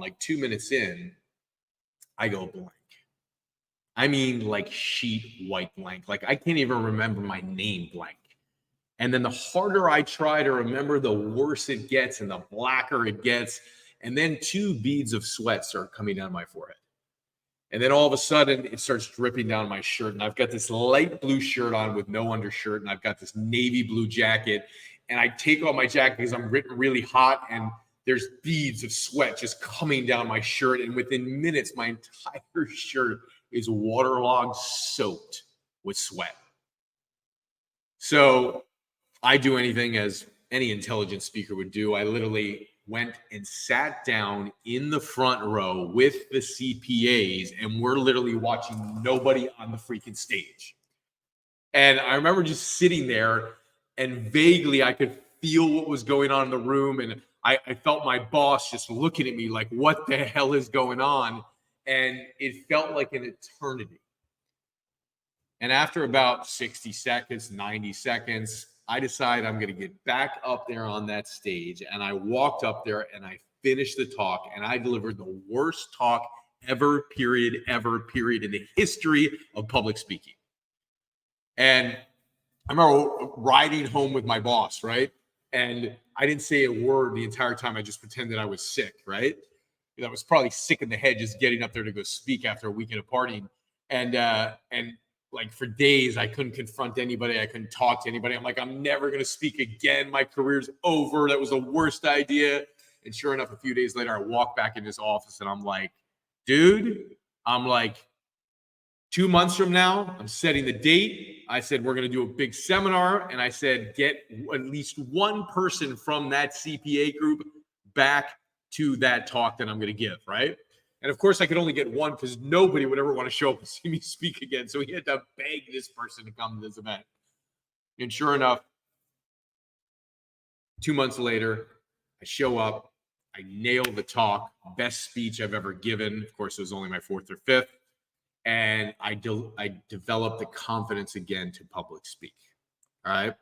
like 2 minutes in, I go blank. I mean, like sheet white blank. Like I can't even remember my name blank. And then the harder I try to remember, the worse it gets and the blacker it gets. And then 2 beads of sweat start coming down my forehead. And then all of a sudden, it starts dripping down my shirt. And I've got this light blue shirt on with no undershirt. And I've got this navy blue jacket. And I take off my jacket because I'm really hot. And there's beads of sweat just coming down my shirt. And within minutes, my entire shirt is waterlogged, soaked with sweat. So I do anything as any intelligent speaker would do. I literally went and sat down in the front row with the CPAs, and we're literally watching nobody on the freaking stage. And I remember just sitting there, and vaguely I could feel what was going on in the room. And I felt my boss just looking at me like, what the hell is going on? And it felt like an eternity. And after about 60 seconds, 90 seconds, I decided I'm going to get back up there on that stage. And I walked up there and I finished the talk, and I delivered the worst talk ever, period, in the history of public speaking. And I remember riding home with my boss, right? And I didn't say a word the entire time. I just pretended I was sick, right? I was probably sick in the head just getting up there to go speak after a weekend of partying. And like for days, I couldn't confront anybody. I couldn't talk to anybody. I'm like, I'm never going to speak again. My career's over. That was the worst idea. And sure enough, a few days later, I walk back in his office and I'm like, dude, 2 months from now, I'm setting the date. I said, we're going to do a big seminar. And I said, get at least one person from that CPA group back to that talk that I'm going to give, right? And of course, I could only get one because nobody would ever want to show up and see me speak again. So he had to beg this person to come to this event. And sure enough, 2 months later, I show up. I nail the talk, best speech I've ever given. Of course, it was only my 4th or 5th. And I developed the confidence again to public speak. All right.